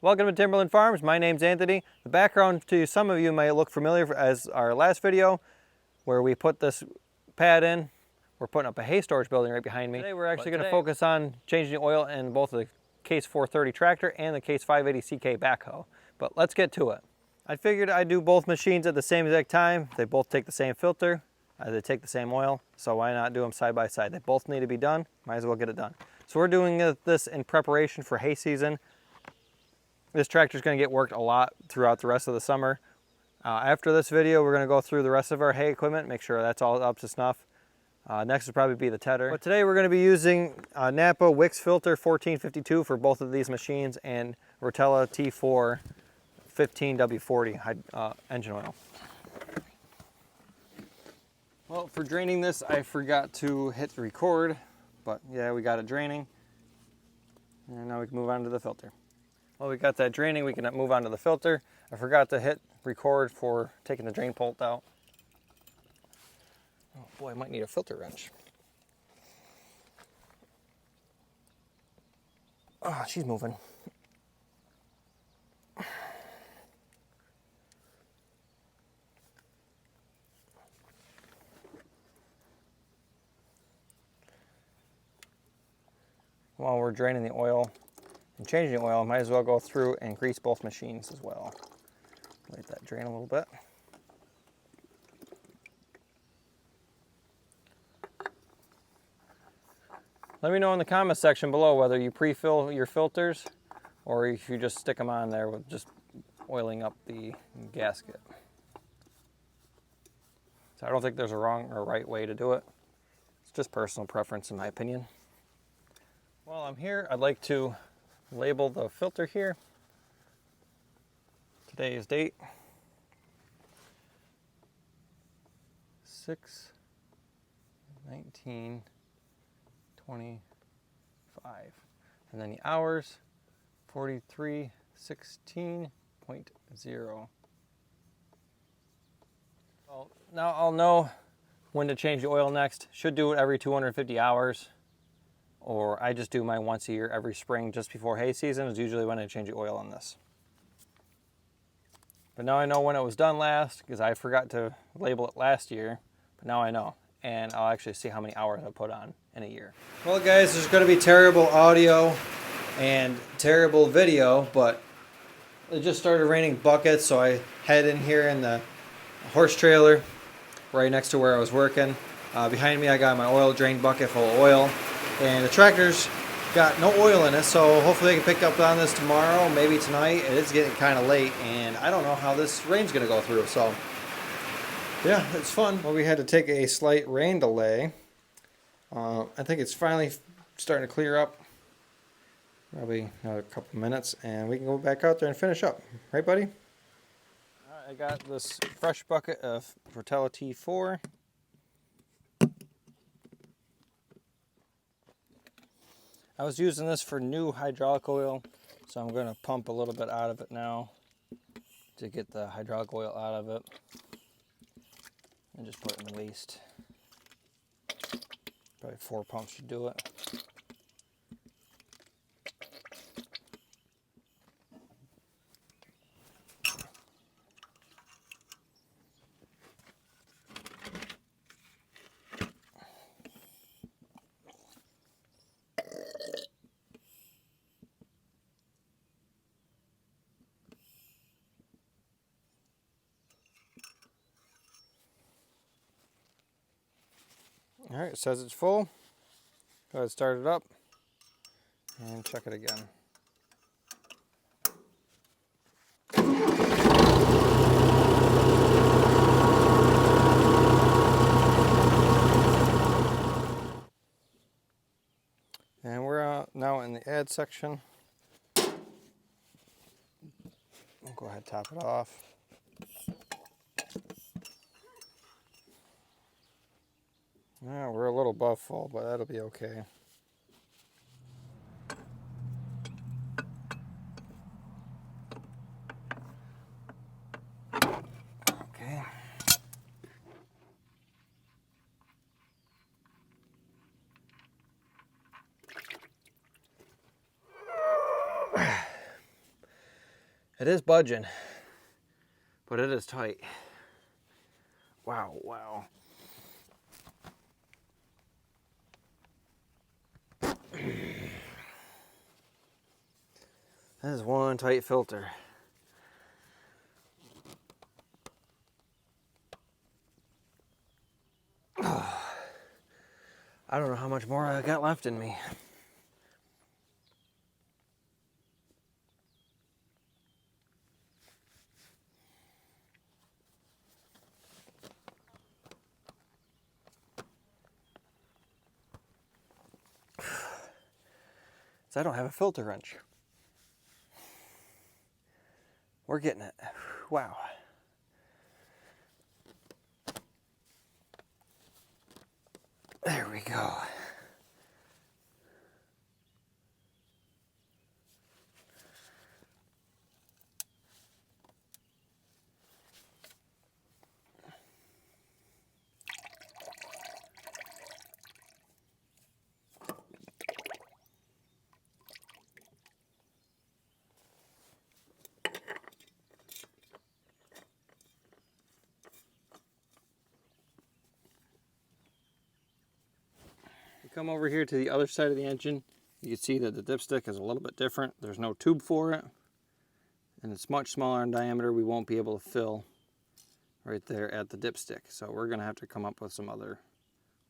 Welcome to Timberland Farms. My name's Anthony. The background to some of you might look familiar as our last video where we put this pad in. We're putting up a hay storage building right behind me. Today we're actually going to focus on changing the oil in both the Case 430 tractor and the Case 580 CK backhoe. But let's get to it. I figured I'd do both machines at the same exact time. They both take the same filter. They take the same oil, so why not do them side by side? They both need to be done. Might as well get it done. So we're doing this in preparation for hay season. This tractor is going to get worked a lot throughout the rest of the summer. After this video, we're going to go through the rest of our hay equipment, make sure that's all up to snuff. Next will probably be the tedder. But today we're going to be using Napa Wix Filter 1452 for both of these machines and Rotella T4 15W40 engine oil. Well, for draining this, I forgot to hit record, but yeah, we got it draining. And now we can move on to the filter. Well, we got that draining, we can move on to the filter. I forgot to hit record for taking the drain bolt out. Oh boy, I might need a filter wrench. Oh, she's moving. While we're draining the oil and changing the oil, might as well go through and grease both machines as well. Let that drain a little bit. Let me know in the comment section below whether you pre-fill your filters or if you just stick them on there with just oiling up the gasket. So I don't think there's a wrong or right way to do it. It's just personal preference in my opinion. While I'm here, I'd like to label the filter here. Today's date, 6/19/25, and then the hours, 43:16.0. Well, now I'll know when to change the oil next. Should do it every 250 hours. Or I just do mine once a year every spring just before hay season is usually when I change the oil on this. But now I know when it was done last because I forgot to label it last year, but now I know. And I'll actually see how many hours I put on in a year. Well guys, there's going to be terrible audio and terrible video, but it just started raining buckets, so I head in here in the horse trailer right next to where I was working. Behind me I got my oil drain bucket full of oil. And the tractor's got no oil in it, so hopefully they can pick up on this tomorrow, maybe tonight. It's getting kind of late, and I don't know how this rain's going to go through, so yeah, it's fun. Well, we had to take a slight rain delay. I think it's finally starting to clear up. Probably another couple minutes, and we can go back out there and finish up. Right, buddy? All right, I got this fresh bucket of Rotella T4. I was using this for new hydraulic oil, so I'm going to pump a little bit out of it now to get the hydraulic oil out of it and just put it in the waste. Probably 4 pumps should do it. All right, it says it's full. Go ahead and start it up and check it again. And we're now in the add section. I'll go ahead and top it off. Yeah, we're a little above full, but that'll be okay. Okay. It is budging, but it is tight. Wow, wow. That is one tight filter. I don't know how much more I got left in me. So I don't have a filter wrench. We're getting it. Wow. There we go. Come over here to the other side of the engine. You can see that the dipstick is a little bit different. There's no tube for it, and it's much smaller in diameter. We won't be able to fill right there at the dipstick, so we're gonna have to come up with some other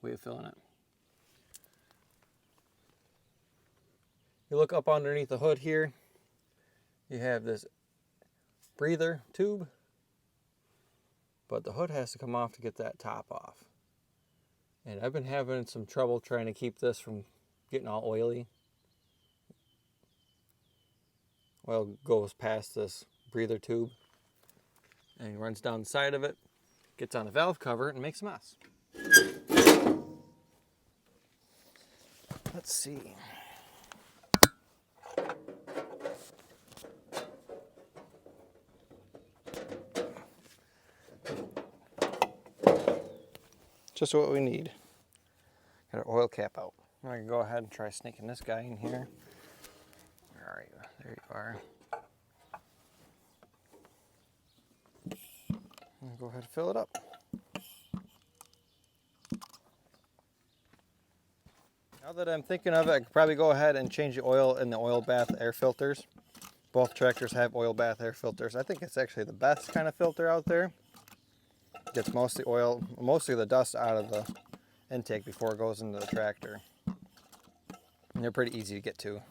way of filling it. You look up underneath the hood here, you have this breather tube, but the hood has to come off to get that top off. And I've been having some trouble trying to keep this from getting all oily. Oil goes past this breather tube and runs down the side of it, gets on the valve cover, and makes a mess. Let's see. Just what we need. Got our oil cap out. I'm gonna go ahead and try sneaking this guy in here. Where are you? There you are. I'm gonna go ahead and fill it up. Now that I'm thinking of it, I could probably go ahead and change the oil in the oil bath air filters. Both tractors have oil bath air filters. I think it's actually the best kind of filter out there. Gets most of the oil, mostly the dust out of the intake before it goes into the tractor. And they're pretty easy to get to.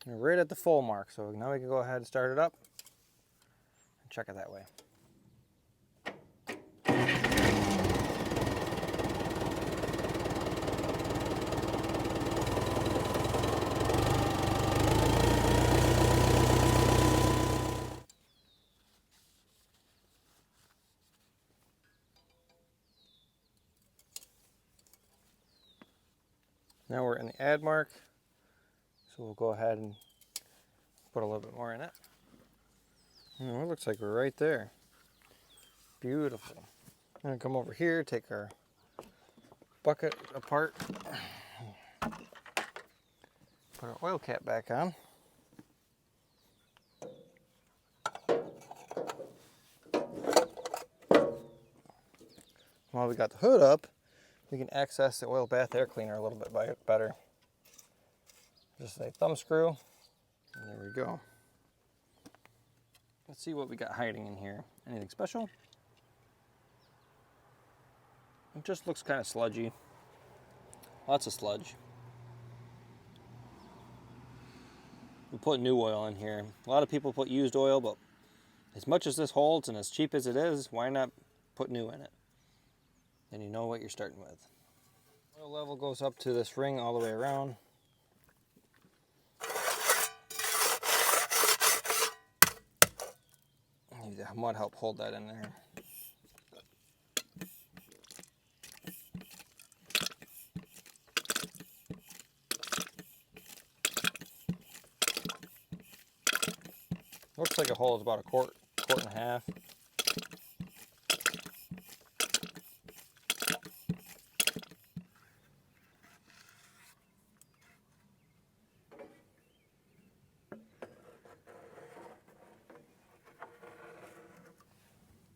We're right at the full mark, so now we can go ahead and start it up and check it that way. Now we're in the add mark, so we'll go ahead and put a little bit more in it. And it looks like we're right there. Beautiful. I'm gonna come over here, take our bucket apart. Put our oil cap back on. While we got the hood up, we can access the oil bath air cleaner a little bit better. Just a thumb screw, and there we go. Let's see what we got hiding in here. Anything special? It just looks kind of sludgy. Lots of sludge. We put new oil in here. A lot of people put used oil, but as much as this holds and as cheap as it is, why not put new in it? And you know what you're starting with. Oil level goes up to this ring all the way around. I need the mud help hold that in there. Looks like it holds about a quart and a half.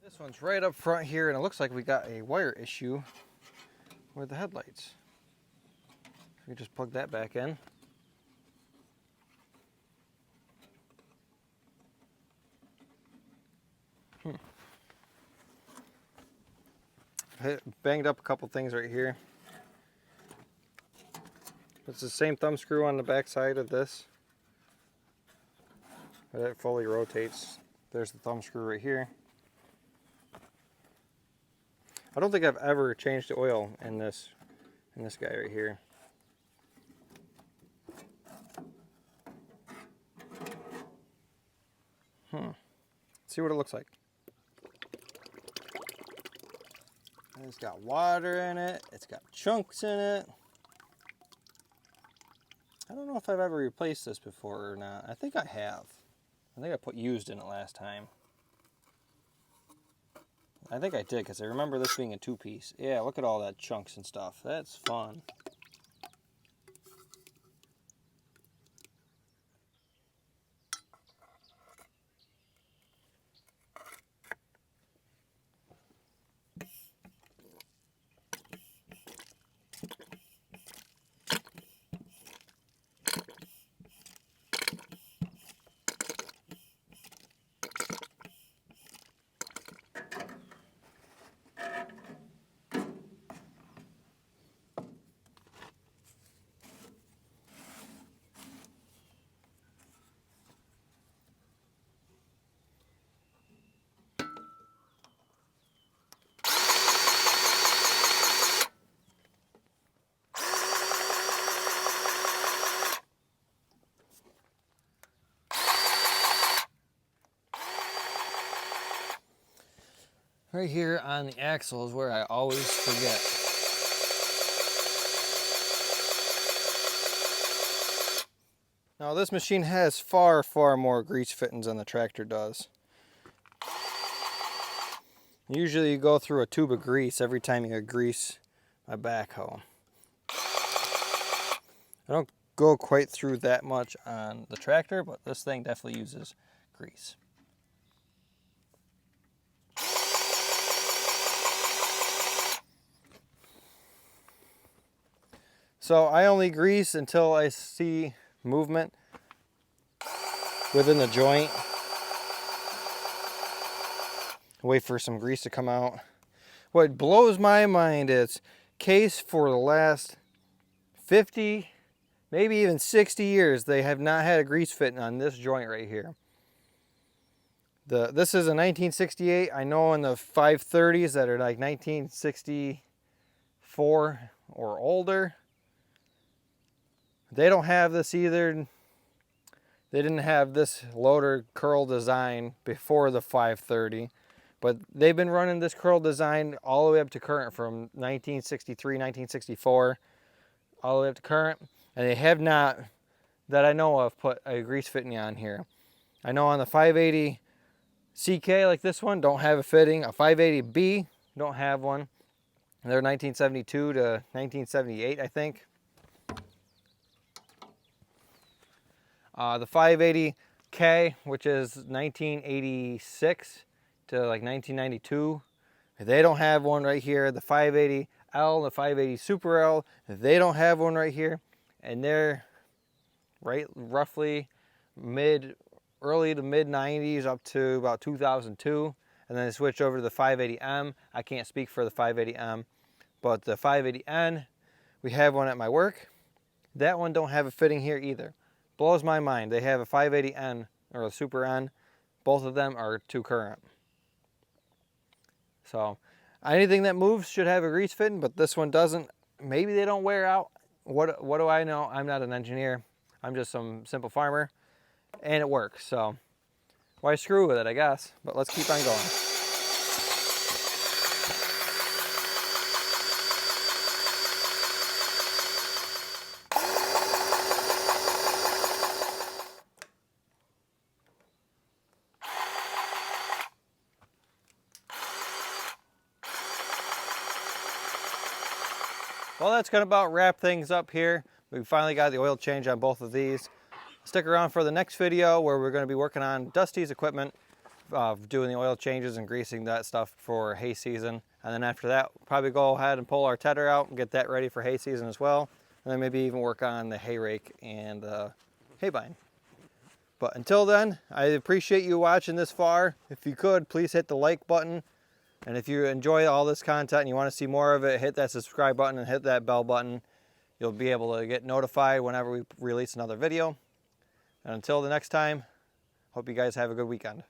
This one's right up front here, and it looks like we got a wire issue with the headlights. We just plug that back in. Banged up a couple things right here. It's the same thumb screw on the back side of this. But it fully rotates. There's the thumb screw right here. I don't think I've ever changed the oil in this guy right here. Let's see what it looks like. It's got water in it. It's got chunks in it. I don't know if I've ever replaced this before or not. I think I have. I think I put used in it last time. I think I did, because I remember this being a two-piece. Yeah, look at all that chunks and stuff. That's fun. Right here on the axle is where I always forget. Now this machine has far more grease fittings than the tractor does. Usually you go through a tube of grease every time you grease my backhoe. I don't go quite through that much on the tractor, but this thing definitely uses grease. So I only grease until I see movement within the joint. Wait for some grease to come out. What blows my mind is case for the last 50, maybe even 60 years, they have not had a grease fitting on this joint right here. This is a 1968. I know in the 530s that are like 1964 or older, they don't have this either. They didn't have this loader curl design before the 530, but they've been running this curl design all the way up to current from 1963, 1964, all the way up to current, and they have not, that I know of, put a grease fitting on here. I know on the 580 CK like this one, don't have a fitting. A 580B, don't have one. They're 1972 to 1978, I think. The 580K, which is 1986 to like 1992, they don't have one right here. The 580L, the 580 Super L, they don't have one right here. And they're right roughly early to mid 90s up to about 2002. And then they switched over to the 580M. I can't speak for the 580M, but the 580N, we have one at my work. That one don't have a fitting here either. Blows my mind. They have a 580N or a Super N. Both of them are 2 current. So anything that moves should have a grease fitting, but this one doesn't. Maybe they don't wear out. What do I know? I'm not an engineer. I'm just some simple farmer, and it works. So why screw with it, I guess. But let's keep on going. Well, that's going to about wrap things up here. We finally got the oil change on both of these. Stick around for the next video where we're going to be working on Dusty's equipment, doing the oil changes and greasing that stuff for hay season. And then after that, we'll probably go ahead and pull our tedder out and get that ready for hay season as well. And then maybe even work on the hay rake and the hay bind. But until then, I appreciate you watching this far. If you could, please hit the like button. And if you enjoy all this content and you want to see more of it, hit that subscribe button and hit that bell button. You'll be able to get notified whenever we release another video. And until the next time, hope you guys have a good weekend.